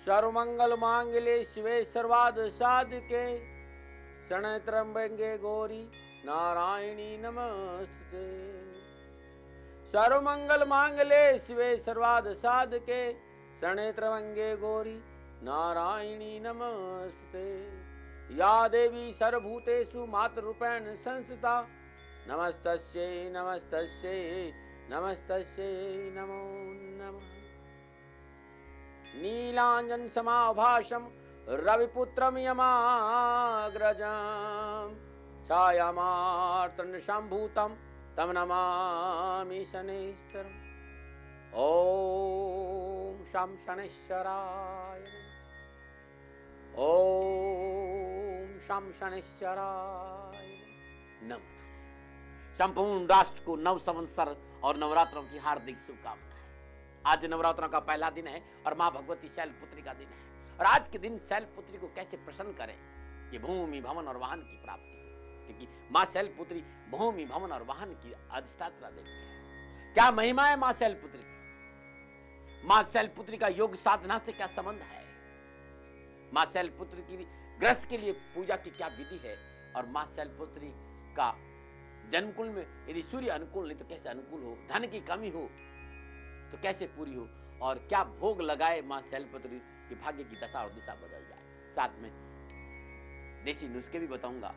सर्वमंगल मांगल्ये शिवे सर्वार्थ साधके शरण्ये त्र्यंबके गौरी नारायणी नमस्ते। सर्वमंगल मांगल्ये शिवे सर्वार्थ साधके शरण्ये त्र्यंबके गौरी नारायणी नमस्ते। या देवी सर्वभूतेषु मातृरूपेण संस्थिता नमस्तस्यै नमस्तस्यै नमस्तस्यै नमो नमः। नीलांजन समाभासम रविपुत्रम यमाग्रजम छायामार्तंड संभूतम तम नमामि शनैश्चरम्। ओम शं शनैश्चराय नमः। ओम शं शनैश्चराय नमः। संपूर्ण राष्ट्र को नव संवत्सर और नवरात्रों की हार्दिक शुभकामनाएं। आज नवरात्रों का पहला दिन है और मां भगवती शैलपुत्री का दिन है। और आज के दिन शैलपुत्री को कैसे प्रसन्न करें कि भूमि भवन और वाहन की प्राप्ति हो, क्योंकि मां शैलपुत्री भूमि भवन और वाहन की अधिष्ठात्रा देवी है। क्या महिमा है मां शैलपुत्री की? मां शैलपुत्री का योग साधना से क्या संबंध है? मां शैलपुत्री की ग्रस्त के लिए पूजा की क्या विधि है? और मां शैलपुत्री का जन्मकुल में यदि सूर्य अनुकूल नहीं तो कैसे अनुकूल हो, धन की कमी हो तो कैसे पूरी हो, और क्या भोग लगाए मां शैलपुत्री कि भाग्य की दशा और दिशा बदल जाए। साथ में देसी नुस्खे भी बताऊंगा,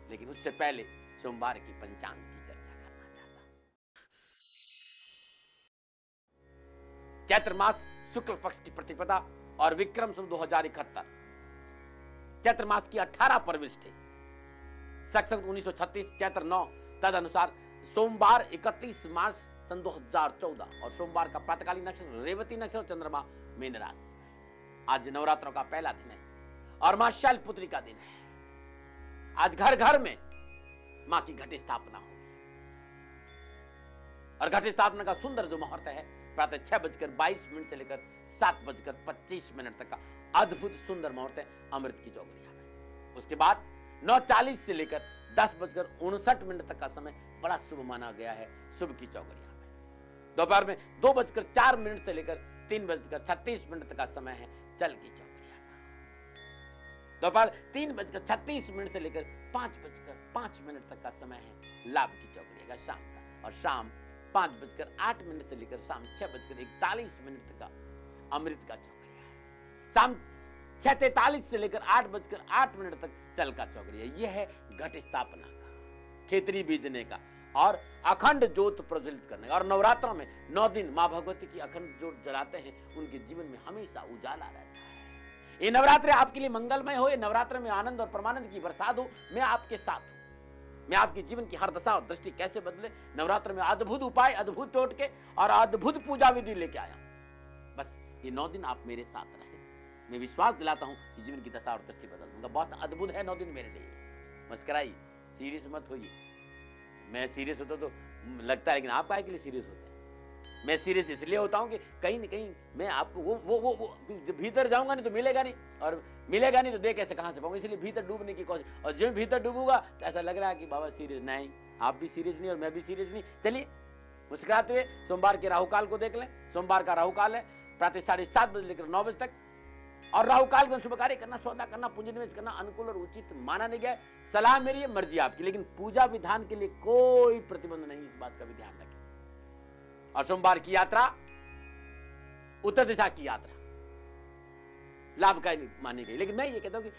लेकिन उससे पहले सोमवार की पंचांग की चर्चा करना चाहता हूं। चैत्र मास शुक्ल पक्ष की प्रतिपदा और विक्रम संवत 2071 चैत्र मास की 18 प्रविष्टि संवत 1936 चैत्र 9 तद अनुसार सोमवार 31 मार्च सन 2014 और सोमवार का प्रातःकालीन नक्षत्र रेवती नक्षत्र, चंद्रमा मीन राशि। आज नवरात्रों का पहला दिन है और मां शैलपुत्री का दिन है। आज घर घर में मां की घट स्थापना होगी और घट स्थापना का सुंदर जो मुहूर्त है प्रातः 6:22 से लेकर 7:25 तक का अद्भुत सुंदर मुहूर्त है अमृत की चौगड़िया में। उसके बाद 9:40 से लेकर 10:59 तक का समय बड़ा शुभ माना गया है शुभ की चौगड़िया में। दोपहर में 2:04 से लेकर 3:36 तक का समय है जल की चौगड़िया का। दोपहर 3:36 से लेकर 5:05 तक का समय है लाभ की चौगड़िया का शाम का। और शाम 5:08 से लेकर शाम 6:41 तक का अमृत का चौगड़िया है। शाम 6:43 से लेकर 8:08 तक जल का चौगड़िया। यह है घट स्थापना का, खेतरी बीजने का और अखंड ज्योत प्रज्वलित करने का। और नवरात्रों में 9 दिन मां भगवती की अखंड ज्योत जलाते हैं, उनके जीवन में हमेशा उजाला रहता है। ये नवरात्रि आपके लिए मंगलमय हो, ये नवरात्र में आनंद और परमानंद की बरसात हो। मैं आपके साथ हूं। मैं आपके जीवन की हर दशा और दृष्टि कैसे बदले, नवरात्र में अद्भुत उपाय, अद्भुत टोटके और अद्भुत पूजा विधि लेके आया हूं। बस ये 9 दिन आप मेरे साथ रहे। मैं विश्वास दिलाता हूं कि जीवन की दशा और दृष्टि बदल दूंगा। बहुत अद्भुत है 9 दिन मेरे लिए। मुस्कुराइए, सीरियस मत होइए। मैं सीरियस होता तो लगता है, लेकिन आप काहे के लिए सीरियस होते हैं? मैं सीरियस इसलिए होता हूं कि कहीं न कहीं मैं आपको वो जब भीतर जाऊंगा नहीं तो मिलेगा नहीं, और मिलेगा नहीं तो दे कैसे कहां से पाऊंगा। इसलिए भीतर डूबने की कोशिश, और जब भीतर डूबूंगा तो ऐसा लग रहा है कि बाबा सीरियस नहीं, आप भी सीरियस नहीं और मैं भी सीरियस नहीं। चलिए मुस्कुराते हुए सोमवार के राहुकाल को देख लें। सोमवार का राहुकाल है प्रातः 7:30 लेकर 9 बजे तक। और राहुकाल को शुभ कार्य करना, सौदा करना, पूंजी निवेश करना अनुकूल और उचित माना नहीं गया। सलाह मेरी है, मर्जी आपकी, लेकिन पूजा विधान के लिए कोई प्रतिबंध नहीं, इस बात का भी ध्यान रखें। और सोमवार की यात्रा उत्तर दिशा की यात्रा लाभकारी मानी गई। लेकिन मैं ये कहता हूं कि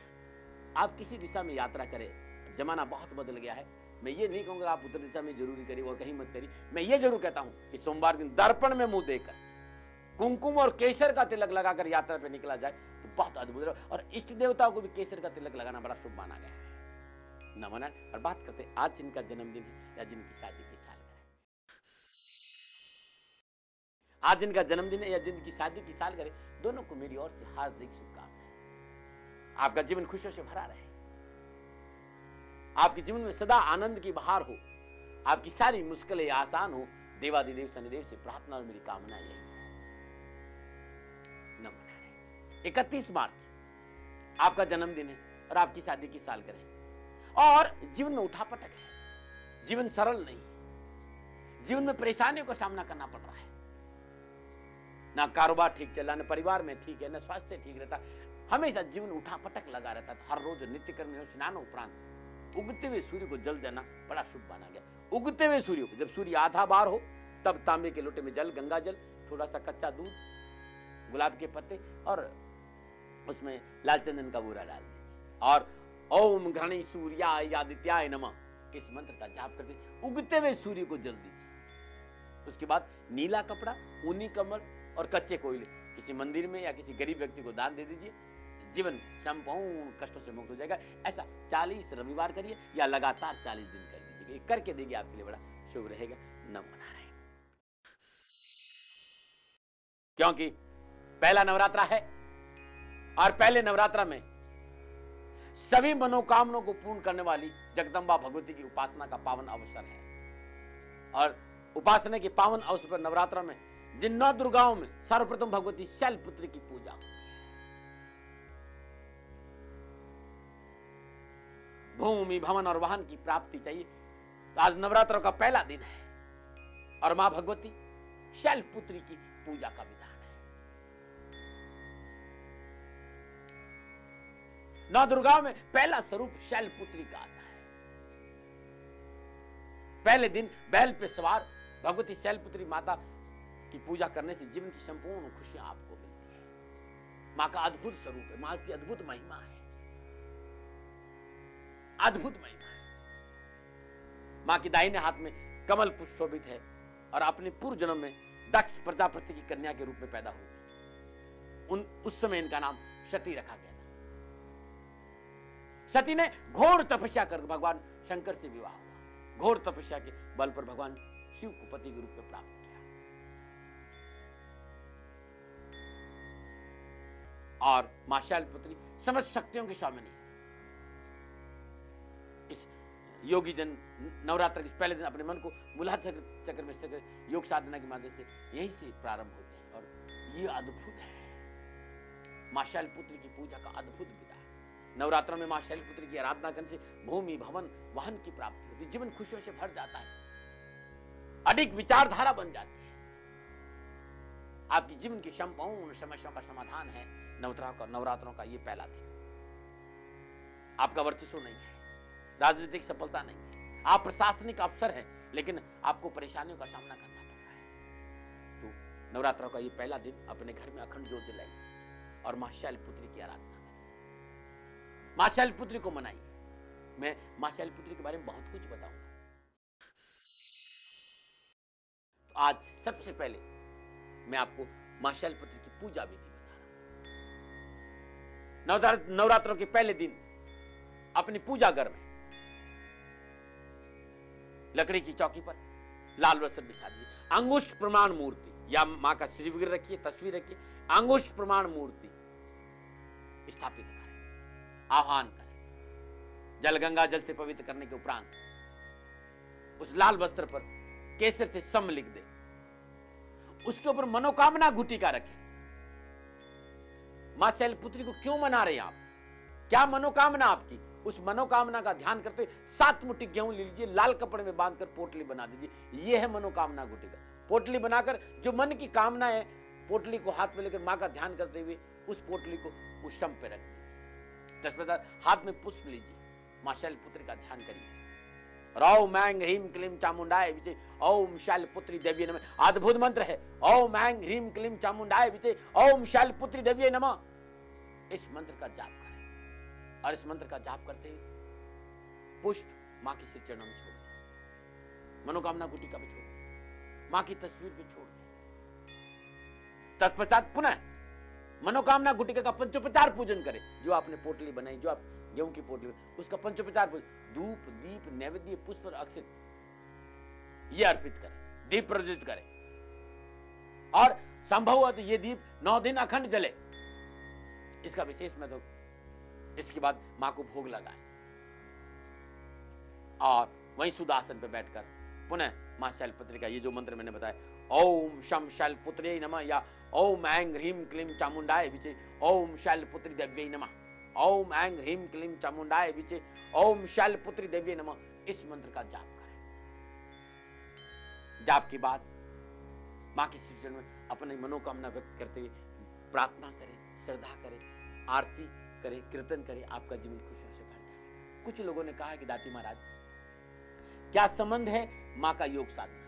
आप किसी दिशा में यात्रा करें, जमाना बहुत बदल गया है। मैं ये नहीं कहूंगा आप उत्तर दिशा में जरूरी करिए और कहीं मत करिए। मैं ये जरूर कहता हूं कि सोमवार दिन दर्पण में मुंह देकर कुमकुम और केसर का तिलक लगाकर यात्रा पे निकला जाए तो बहुत अद्भुत है। और इष्ट देवताओं को भी केसर का तिलक लगाना बड़ा शुभ माना गया है। नमन। और बात करते हैं आज जिनका जन्मदिन है या जिनकी शादी की सालगिरह है। आज जिनका जन्मदिन है या जिनकी शादी की सालगिरह, दोनों को मेरी ओर से हार्दिक शुभकामनाएं। आपका जीवन खुशियों से भरा रहे, आपके जीवन में सदा आनंद की बहार हो, आपकी सारी मुश्किलें आसान हो। देवादिदेव शनिदेव से प्रार्थना और मेरी कामना यही है। 31 मार्च आपका जन्मदिन है और आपकी शादी की सालगिरह है। और जीवन में उठापटक है, जीवन सरल नहीं है, जीवन में परेशानियों का सामना करना पड़ रहा है। ना कारोबार ठीक चला, ना परिवार में ठीक है, ना स्वास्थ्य ठीक रहता, हमेशा जीवन उठा पटक लगा रहता था। हर रोज नित्य कर्म स्नान उपरांत उगते हुए सूर्य को जल देना बड़ा शुभ माना गया। उगते हुए सूर्य को, जब सूर्य आधा बार हो तब तांबे के लोटे में जल, गंगा जल, थोड़ा सा कच्चा दूध, गुलाब के पत्ते और उसमें लाल चंदन का बूरा डाल दीजिए और ओम घृणी सूर्याय आदित्याय नमः इस मंत्र का जाप करके उगते हुए सूर्य को जल दीजिए। उसके बाद नीला कपड़ा, ऊनी कमल और कच्चे कोयले किसी मंदिर में या किसी गरीब व्यक्ति को दान दे दीजिए। जीवन संपूर्ण कष्टों से मुक्त हो जाएगा। ऐसा 40 रविवार करिए या लगातार 40 दिन कर दीजिए, करके देखिए आपके लिए बड़ा शुभ रहेगा। नमो नारायण। क्योंकि पहला नवरात्रा है और पहले नवरात्रा में सभी मनोकामनाओं को पूर्ण करने वाली जगदम्बा भगवती की उपासना का पावन अवसर है। और उपासना के पावन अवसर पर नवरात्रा में जिन 9 दुर्गाओं में सर्वप्रथम भगवती शैलपुत्री की पूजा, भूमि भवन और वाहन की प्राप्ति चाहिए। तो आज नवरात्रों का पहला दिन है और मां भगवती शैलपुत्री की पूजा का विधान है। 9 दुर्गाओं में पहला स्वरूप शैलपुत्री का आता है। पहले दिन बैल पे सवार भगवती शैलपुत्री माता की पूजा करने से जीवन की संपूर्ण खुशियां आपको मिलती है। मां का अद्भुत स्वरूप है, मां की अद्भुत महिमा है, अद्भुत महिमा है। मां की दाहिने हाथ में कमल पुष्प शोभित है और अपने पूर्व जन्म में दक्ष प्रजापति की कन्या के रूप में पैदा हुई थी। उस समय इनका नाम सती रखा गया था। सती ने घोर तपस्या कर भगवान शंकर से विवाह हुआ। घोर तपस्या के बल पर भगवान शिव को पति के रूप में प्राप्त किया और मां शैलपुत्री समस्त शक्तियों की स्वामिनी। इस योगी जन नवरात्र के पहले दिन अपने मन को मूलाधार चक्र में स्थित योग साधना के माध्यम से यहीं से प्रारंभ होते हैं और ये अद्भुत है। मां शैलपुत्री की पूजा का अद्भुत विधा है। नवरात्रों में मां शैलपुत्री की आराधना करने से भूमि भवन वाहन की प्राप्ति होती है, जीवन खुशियों से भर जाता है, अधिक विचारधारा बन जाती है, आपकी जीवन की संपूर्ण समस्याओं का समाधान है। नवरात्रों का ये पहला दिन। आपका वर्चस्व नहीं है, राजनीतिक सफलता नहीं है, आप प्रशासनिक अफसर हैं लेकिन आपको परेशानियों का सामना करना पड़ रहा है। तो नवरात्रों का ये पहला दिन अपने घर में अखंड ज्योत जलाइए और मां शैलपुत्री की आराधना करिए, मां शैलपुत्री को मनाइए। मैं मां शैलपुत्री के बारे में बहुत कुछ बताऊंगा। आज सबसे पहले मैं आपको मां शैलपुत्री की पूजा विधि बता रहा हूं। नवरात्रों के पहले दिन अपनी पूजा घर में लकड़ी की चौकी पर लाल वस्त्र बिछा दीजिए। अंगुष्ठ प्रमाण मूर्ति या मां का श्री विग्रह रखिए, तस्वीर रखिए, अंगुष्ठ प्रमाण मूर्ति स्थापित करें, आह्वान करें। जल गंगा जल से पवित्र करने के उपरांत उस लाल वस्त्र पर केसर से सम लिख दे, उसके ऊपर मनोकामना गुटिका रखें। मां शैलपुत्री को क्यों मना रहे हैं आप, क्या मनोकामना आपकी, उस मनोकामना का ध्यान करते 7 मुट्ठी गेहूं ले लीजिए, लाल कपड़े में बांधकर पोटली बना दीजिए। यह है मनोकामना गुटिका। पोटली बनाकर जो मन की कामना है, पोटली को हाथ में लेकर मां का ध्यान करते हुए उस पोटली को उस स्तंभ पे रख दीजिए। तत्पश्चात हाथ में पुष्प लीजिए, मां शैलपुत्री का ध्यान करिए। ओम ऐं ह्रीं क्लीं चामुंडाय विचे ओम शैलपुत्री देवी नमः। अद्भुत मंत्र है। ओम ऐं ह्रीं क्लीं चामुंडाय विचे ओम शैलपुत्री देवी नमः। इस मंत्र का जाप करें और इस मंत्र का जाप करते हुए पुष्प मां के सिर चरणों में छोड़ दें, मनोकामना गुटिका में छोड़ दें, मां की तस्वीर पे छोड़ दें। तत्पश्चात पुनः मनोकामना गुटिका का पंचोपचार पूजन करें। जो आपने पोटली बनाई, जो आप गेहूं की पोटली, उसका पंचोपचार पूजन, धूप दीप नैवेद्य पुष्प और अक्षत ये अर्पित करें, दीप प्रज्वलित करें और संभव हुआ तो ये दीप 9 दिन अखंड जले। इसका विशेष महत्व। इसके बाद मां को भोग लगाएं और वहीं सुदासन पे बैठकर पुनः मां शैलपुत्री का ये जो मंत्र मैंने बताया, ओम शम शैलपुत्र्यै नमः या ओम ऐं ह्रीं क्लीं चामुंडाय विचे ओम शैलपुत्री देव्यै नमः, ओम ऐं ह्रीं क्लीं चामुंडाय विचे ओम शैलपुत्री देव्यै नमः। इस मंत्र का जाप करें। जाप के बाद मां के श्री चरण में अपनी मनोकामना व्यक्त करते हुए प्रार्थना करें, श्रद्धा करें, आरती करें, कीर्तन करें, आपका जीवन खुशियों से भर जाएगा। कुछ लोगों ने कहा है कि दाती महाराज क्या संबंध है मां का योग साधना,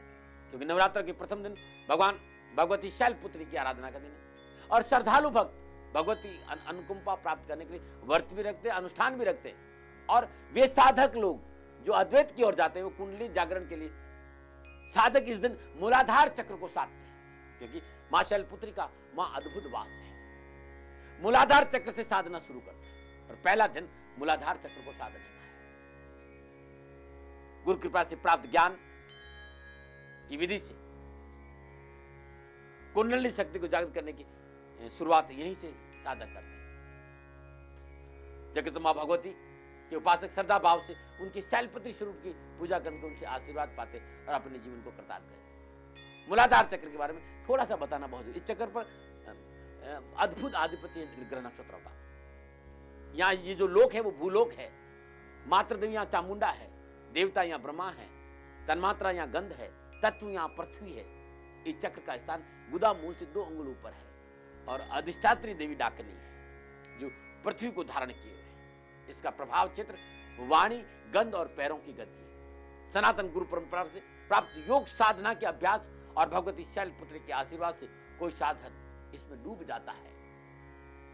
क्योंकि नवरात्र के प्रथम दिन भगवान भगवती शैलपुत्री की आराधना का दिन है और श्रद्धालु भक्त भगवती अनुकंपा प्राप्त करने के लिए व्रत भी रखते हैं, अनुष्ठान भी रखते हैं। और वे साधक लोग जो अद्वैत की ओर जाते हैं, वो कुंडली जागरण के लिए साधक इस दिन मूलाधार चक्र को साधते हैं, क्योंकि मां शैलपुत्री का मां अद्भुत वास है। मूलाधार चक्र से साधना शुरू करते हैं और पहला दिन मूलाधार चक्र को साधना है। गुरु कृपा से प्राप्त ज्ञान की विधि से कुंडली शक्ति को जागृत करने की शुरुआत यहीं से साधक करते हैं। जगत मां भगवती के उपासक श्रद्धा भाव से उनके शैलपुत्री स्वरूप की पूजा करके उनसे आशीर्वाद पाते और अपने जीवन को कृतार्थ करते। मूलाधार चक्र के बारे में थोड़ा सा बताना बहुत जरूरी। इस चक्र पर अद्भुत आधिपत्य ग्रह नक्षत्र का, यहाँ ये जो लोक है वो भूलोक है, मात्र देवी यहाँ चामुंडा है, देवता यहाँ ब्रह्मा है, तन्मात्रा यहाँ गंध है, तत्व यहाँ पृथ्वी है। इस चक्र का स्थान गुदा मूल से 2 अंगुल ऊपर है और अधिष्ठात्री देवी डाकनी है जो पृथ्वी को धारण किए हुए है। इसका प्रभाव क्षेत्र वाणी, गंध और पैरों की गति है। सनातन गुरु परंपरा से प्राप्त योग साधना के अभ्यास और भगवती शैलपुत्री के आशीर्वाद से कोई साधन इसमें डूब जाता है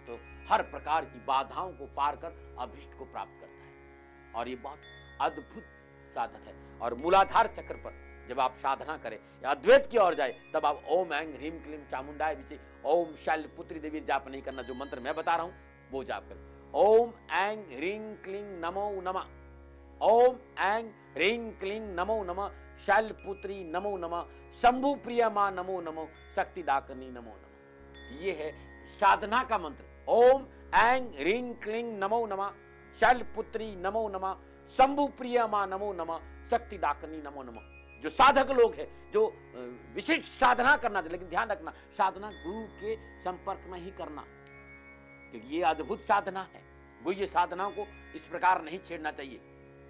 तो हर प्रकार की बाधाओं को पार कर अभिष्ट को प्राप्त करता है और ये बहुत अद्भुत साधक है। और मूलाधार चक्र पर जब आप साधना करें या अद्वैत की ओर जाए, तब आप ओम ऐं ह्रीं क्लीं चामुंडाय विचे ओम शैलपुत्री देवी जाप नहीं करना। जो मंत्र मैं बता रहा हूं वो जाप करें। ओम ऐं ह्रीं क्लीं नमो नमः, ओम ऐं ह्रीं क्लीं नमो नमः, शैलपुत्री नमो नमः, शंभु प्रिय मां नमो नमो, शक्ति डाकनी नमो नमः। ये है साधना का मंत्र। ओम ऐं ह्रीं क्लीं नमो नमः, शैलपुत्री नमो नमः, शंभु प्रिय मां नमो नमः, शक्ति डाकनी नमो नमः। जो साधक लोग हैं, जो विशेष साधना करना, लेकिन ध्यान रखना साधना गुरु के संपर्क में ही करना, क्योंकि ये अद्भुत साधना है। गुरु ये साधनाओं को इस प्रकार नहीं छेड़ना चाहिए।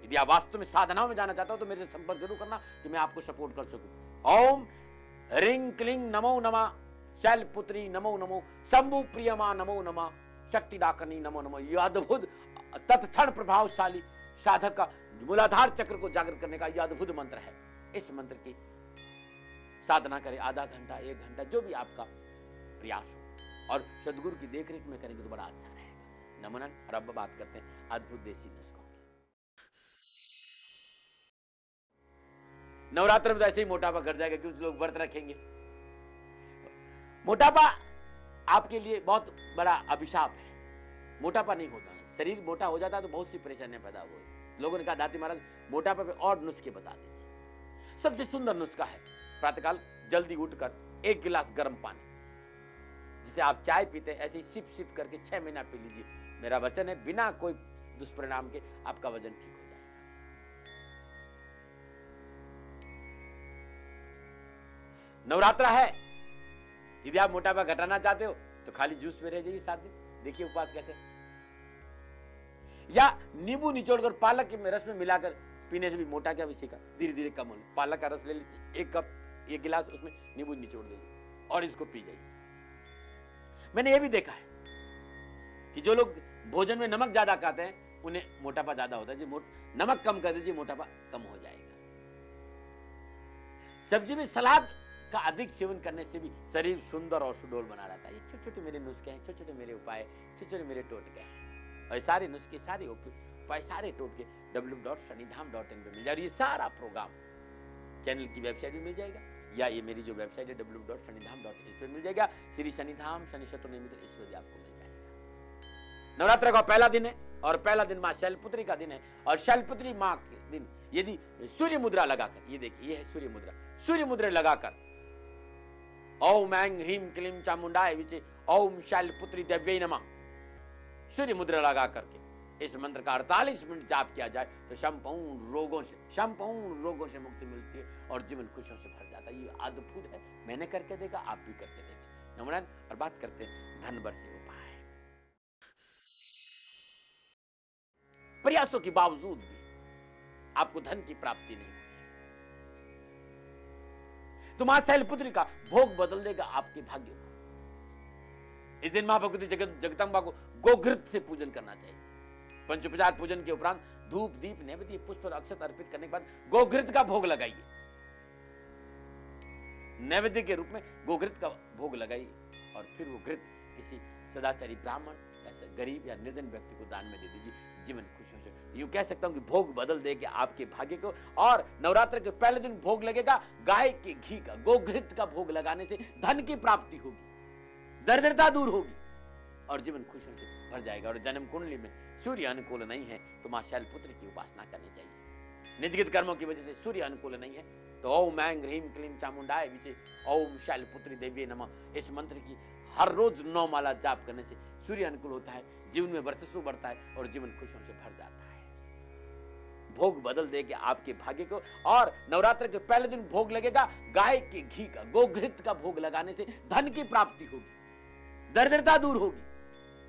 यदि आप वास्तव में साधनाओं में जाना चाहते हो तो मेरे से संपर्क जरूर करना कि मैं आपको सपोर्ट कर सकूं। ओम ह्रीं क्लीं नमो नमः, शैलपुत्री नमो नमो, शंभु प्रिय मां नमो नमः, शक्ति डाकनी नमो नमः। यह अद्भुत तत्क्षण प्रभावशाली साधक का मूलाधार चक्र को जागृत करने का यह अद्भुत मंत्र है। इस मंत्र की साधना करें, आधा घंटा 1 घंटा जो भी आपका प्रयास हो, और सदगुरु की देखरेख में करेंगे तो बड़ा अच्छा रहेगा। नमन। और अब बात करते हैं अद्भुत देसी नुस्खों की। नवरात्र में तो ऐसे ही मोटापा घट जाएगा क्योंकि लोग व्रत रखेंगे। मोटापा आपके लिए बहुत बड़ा अभिशाप है। मोटापा नहीं होता है, शरीर मोटा हो जाता है तो बहुत सी परेशानियां पैदा हुई। लोगों ने कहा दाती महाराज मोटापा पे और नुस्खे बता दीजिए। सबसे सुंदर नुस्खा है प्रातःकाल जल्दी उठकर 1 गिलास गर्म पानी, जिसे आप चाय पीते हैं ऐसे ही सिप सिप करके 6 महीना पी लीजिए। मेरा वचन है बिना कोई दुष्परिणाम के आपका वजन ठीक हो जाएगा। नवरात्रा है, यदि आप मोटापा घटाना चाहते हो तो खाली जूस में रह जाइए 7 दिन, देखिए उपवास कैसे। या नींबू निचोड़कर पालक के रस में मिलाकर पीने से भी मोटा क्या भी सीखा धीरे धीरे कम होने। पालक का रस ले लीजिए, 1 कप 1 गिलास, उसमें नींबू निचोड़ दीजिए और इसको पी जाइए। मैंने ये भी देखा है कि जो लोग भोजन में नमक ज्यादा खाते हैं उन्हें मोटापा ज्यादा होता है। जी नमक कम कर दीजिए, मोटापा कम हो जाएगा। सब्जी में सलाद का अधिक सेवन करने से भी शरीर सुंदर और सुडौल बना रहता है। ये छोटे छोटे मेरे नुस्खे हैं, छोटे छोटे मेरे उपाय, छोटे छोटे मेरे टोटके हैं। और सारे नुस्खे, सारे उपाय, सारे टोटके www.shanidham.in पे मिल जाए। और ये सारा प्रोग्राम चैनल की वेबसाइट में मिल जाएगा, या ये मेरी जो वेबसाइट है www.shanidham.in पे मिल जाएगा। श्री शनिधाम शनि शत्रु निमित्त इस पर भी आपको मिल जाएगा। नवरात्र का पहला दिन है और पहला दिन मां शैलपुत्री का दिन है। और शैलपुत्री मां के दिन यदि सूर्य मुद्रा लगाकर, ये देखिए ये है सूर्य मुद्रा, सूर्य मुद्रा लगाकर ओम ऐं ह्रीं क्लीं चामुंडाय विचे ओम शैलपुत्री देव्यै नमः सूर्य मुद्रा लगा करके इस मंत्र का 48 मिनट जाप किया जाए तो संपूर्ण रोगों से मुक्ति मिलती है और जीवन खुशियों से भर जाता है। ये अद्भुत है, मैंने करके देखा, आप भी करके देखिए। नमन। और बात करते हैं धन वर्षे उपाय। प्रयासों के बावजूद भी आपको धन की प्राप्ति नहीं हुई तो मां शैलपुत्री का भोग बदल देगा आपके भाग्य को। इस दिन मां भगवती जगदम्बा को गोघृत से पूजन करना चाहिए। पंचोपचार पूजन के उपरांत धूप दीप नैवेद्य पुष्प और अक्षत अर्पित करने के बाद गोघृत का भोग लगाइए। नैवेद्य के रूप में गोघृत का भोग लगाइए और फिर वो घृत किसी सदाचारी ब्राह्मण या गरीब या निर्धन व्यक्ति को दान में दे दीजिए। जीवन खुशियों से, यूं कह सकता हूं कि भोग बदल देगा आपके भाग्य को। और नवरात्र के पहले दिन भोग लगेगा गाय के घी का, गोघृत का भोग लगाने से धन की प्राप्ति होगी, दरिद्रता दूर होगी और जीवन खुशियों से भर जाएगा। और जन्म कुंडली में सूर्य अनुकूल नहीं है तो मां शैलपुत्री की उपासना करनी चाहिए। निजगत कर्मों की वजह से सूर्य अनुकूल नहीं है तो ओम ऐं ह्रीं क्लीं चामुंडाय विचे ओम शैलपुत्री देवी नमः इस मंत्र की हर रोज 9 माला जाप करने से सूर्य अनुकूल होता है, जीवन में वर्चस्व बढ़ता है और जीवन खुशियों से भर जाता है। भोग बदल देगा आपके भाग्य को। और नवरात्र के पहले दिन भोग लगेगा गाय के घी का, गोघृत का भोग लगाने से धन की प्राप्ति होगी, दरिद्रता दूर होगी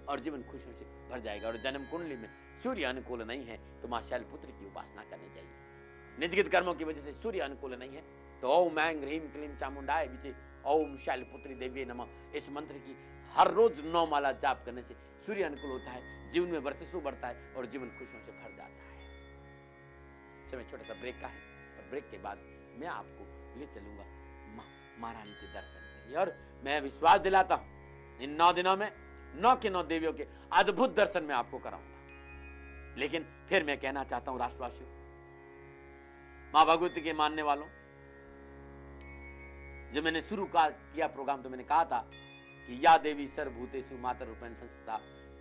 और जीवन खुशियों से भर जाएगा। और जन्म कुंडली में सूर्य अनुकूल नहीं है तो मां शैलपुत्री की उपासना करनी चाहिए। निजगत कर्मों की वजह से सूर्य अनुकूल नहीं है तो ओम ऐं ह्रीं क्लीं चामुंडाय विचे ओम शैलपुत्री देवी नमः इस मंत्र की हर रोज 9 माला जाप करने से सूर्य अनुकूल होता है, जीवन में वर्चस्व बढ़ता है और जीवन खुशियों से भर जाता है। समय छोटा सा ब्रेक का है और ब्रेक के बाद मैं आपको ले चलूंगा महारानी के दर्शन के लिए। और मैं विश्वास दिलाता हूं इन 9 दिनों में 9 के 9 देवियों के अद्भुत दर्शन मैं आपको कराऊंगा। लेकिन फिर मैं कहना चाहता हूं राष्ट्रवासियों, मां भगवती के मानने वालों, जब मैंने शुरू किया प्रोग्राम तो मैंने कहा था कि या देवी सर्वभूतेषु मातर रूपेण संस्थिता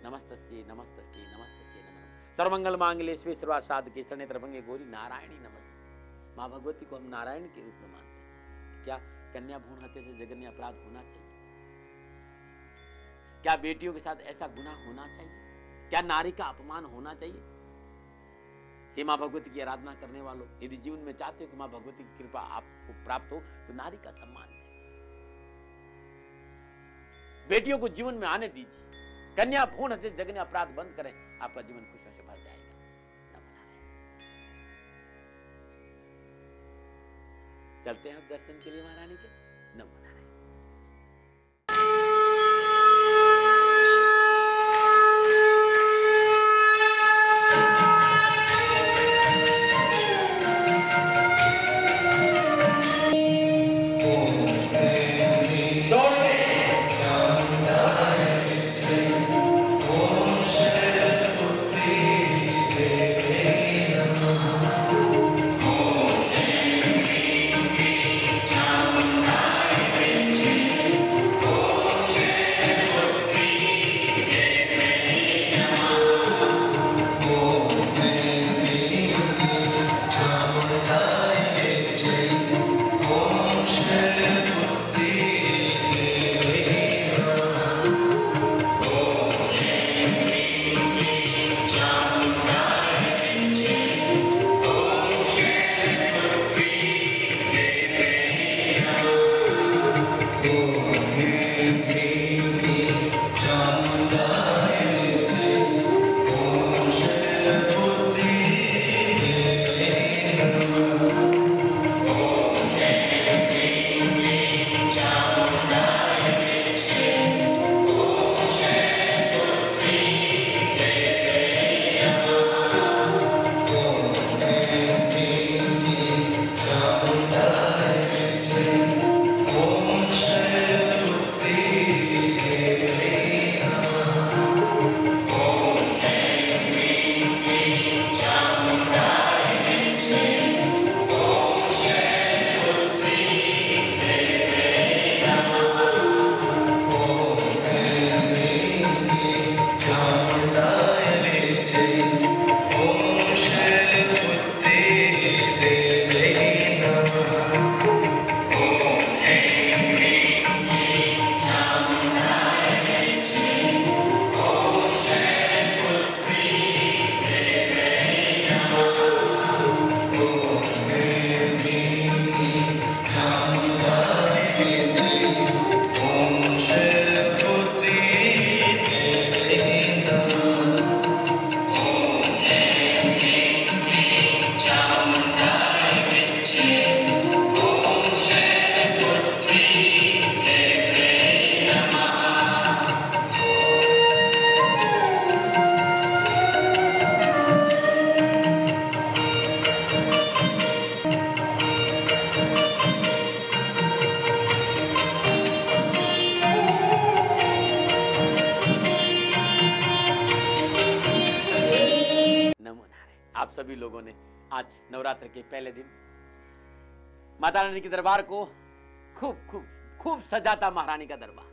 नमस्तस्यै नमस्तस्यै नमस्तस्यै नमः सर्वमंगल मांगल्ये शिवे सर्वार्थ साधके शरण्ये त्र्यंबके गौरी नारायणी नमस्ते। मां भगवती को हम नारायण के रूप में मानते हैं। क्या कन्या भ्रूण हत्या से जघन्य अपराध होना चाहिए? क्या बेटियों के साथ ऐसा गुनाह होना चाहिए? क्या नारी का अपमान होना चाहिए? हे मां भगवती की आराधना करने वालों, यदि जीवन में चाहते हो कि मां भगवती की कृपा आपको प्राप्त हो तो नारी का सम्मान करें, बेटियों को जीवन में आने दीजिए, कन्या भ्रूण हत्या जघन्य अपराध बंद करें, आपका जीवन खुशियों से भर जाएगा। चलते हैं अब दर्शन के लिए महारानी के। नमो नारायण। सभी लोगों ने आज नवरात्र के पहले दिन माता रानी के दरबार को खूब खूब खूब सजाता। महारानी का दरबार,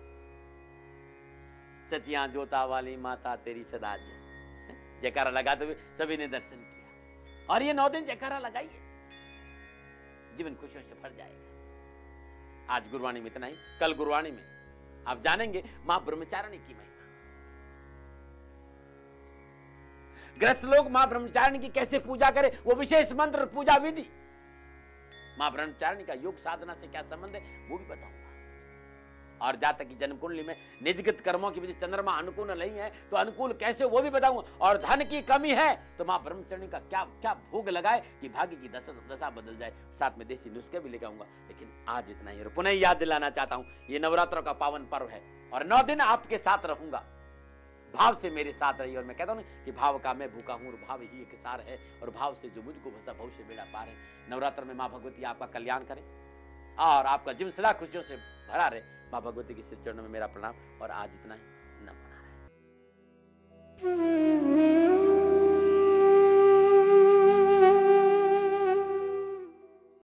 सचिया जोता वाली माता तेरी सदा जय, जयकारा लगाते हुए सभी ने दर्शन किया। और ये 9 दिन जयकारा लगाइए, जीवन खुशियों से भर जाएगा। आज गुरुवाणी में इतना ही, कल गुरुवाणी में आप जानेंगे मां ब्रह्मचारिणी की महिमा। ग्रस्त लोग मां ब्रह्मचारिणी की कैसे पूजा करें, वो विशेष मंत्र पूजा विधि, मां ब्रह्मचारिणी का योग साधना से क्या संबंध है वो भी बताऊंगा। और जातक की जन्म कुंडली में निजगत कर्मों की वजह से चंद्रमा अनुकूल नहीं है तो अनुकूल कैसे वो भी बताऊंगा। और धन की कमी है तो मां ब्रह्मचारिणी का क्या क्या भोग लगाए कि भाग्य की दशा बदल जाए। साथ में देसी नुस्खे भी लेकर आऊंगा। लेकिन आज इतना ही, और पुनः याद दिलाना चाहता हूं ये नवरात्रों का पावन पर्व है और 9 दिन आपके साथ रहूंगा। भाव से मेरे साथ रहिए। और मैं कहता हूं कि भाव का मैं भूखा हूं और भाव ही एक सार है, और भाव से जो मुझको भसता भविष्य बेड़ा पार है। नवरात्र में मां भगवती आपका कल्याण करें और आपका जीवन सदा खुशियों से भरा रहे। मां भगवती के श्री चरणों में मेरा प्रणाम। और आज इतना ही, नमन।